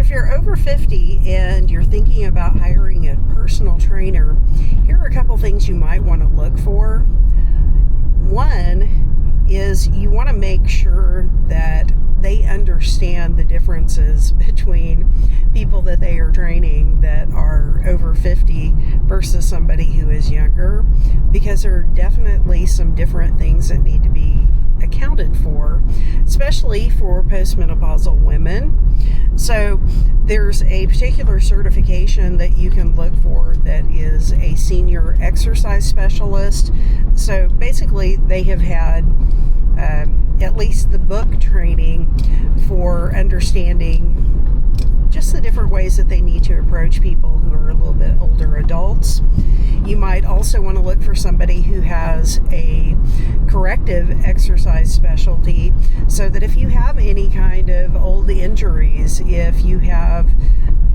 if you're over 50 and you're thinking about hiring a personal trainer, here are a couple things you might want to look for. One is you want to make sure that they understand the differences between people that they are training that are over 50 versus somebody who is younger, because there are definitely some different things that need to be accounted for, especially for postmenopausal women. So there's a particular certification that you can look for that is a senior exercise specialist. So basically they have had at least the book training for understanding just the different ways that they need to approach people who are a little bit older adults. You might also want to look for somebody who has a corrective exercise specialty, so that if you have any kind of old injuries, if you have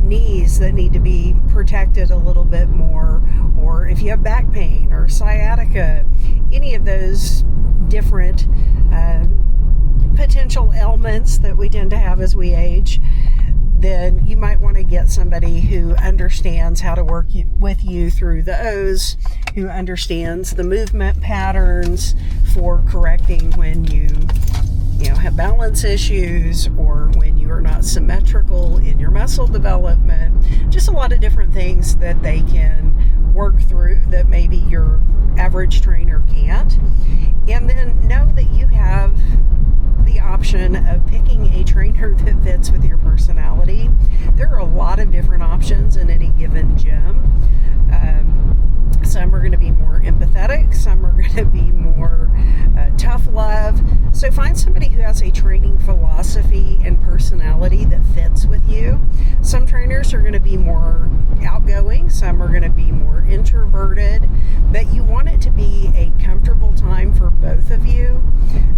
knees that need to be protected a little bit more, or if you have back pain or sciatica, any of those different potential ailments that we tend to have as we age, then you might want to get somebody who understands how to work with you through those, who understands the movement patterns for correcting when you have balance issues, or when you are not symmetrical in your muscle development. Just a lot of different things that they can work through that maybe your average trainer can't. And then know that you have the option of picking a trainer that fits with your personality. There are a lot of different options in any given gym. Some are going to be more empathetic, some are going to be more tough love. So find somebody who has a training philosophy and personality that fits with you. Some trainers are going to be more outgoing, some are going to be more introverted, but you want it to be a comfortable time for both of you.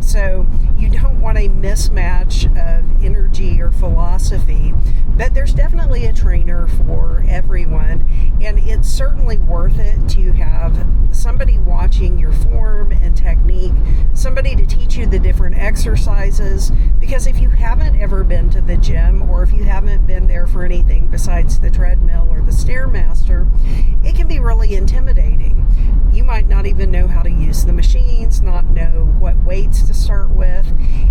So you don't want a mismatch of energy or philosophy, but there's definitely a trainer for everyone, and it's certainly worth it to have somebody watching your form and technique, somebody to teach you the different exercises, because if you haven't ever been to the gym, or if you haven't been there for anything besides the treadmill or the Stairmaster, it can be really intimidating. You might not even know how to use the machines, not know what weights to start with.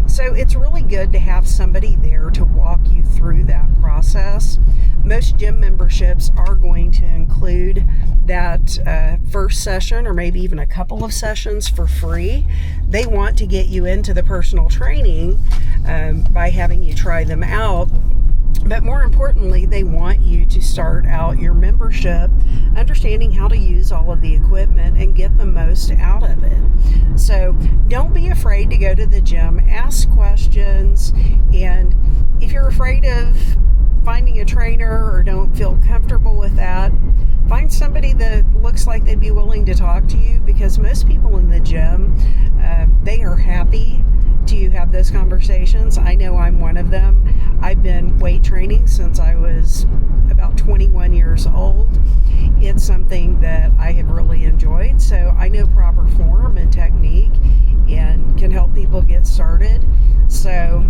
So it's really good to have somebody there to walk you through that process. Most gym memberships are going to include that first session, or maybe even a couple of sessions for free. They want to get you into the personal training by having you try them out. But more importantly, they want you to start out your membership understanding how to use all of the equipment and get the most out of it. So don't be afraid to go to the gym, ask questions, and if you're afraid of finding a trainer or don't feel comfortable with that, find somebody that looks like they'd be willing to talk to you, because most people in the gym, they are happy to have those conversations. I know I'm one of them. I've been weight training since I was about 21 years old. It's something that I have really enjoyed, so I know proper form and technique and can help people get started. So,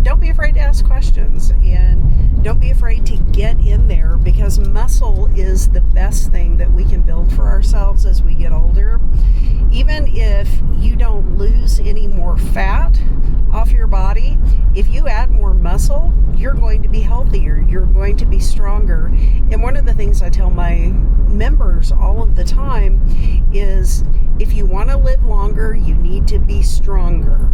don't be afraid to ask questions, and don't be afraid to get in there, because muscle is the best thing that we can build for ourselves as we get older. Even if you don't lose any more fat off your body, if you add more muscle, you're going to be healthier, you're going to be stronger. And one of the things I tell my members all of the time is, if you want to live longer, you need to be stronger.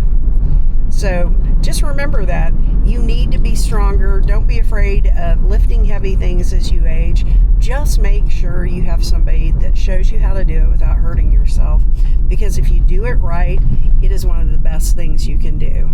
So just remember that. You need to be stronger. Don't be afraid of lifting heavy things as you age. Just make sure you have somebody that shows you how to do it without hurting yourself, because if you do it right, it is one of the best things you can do.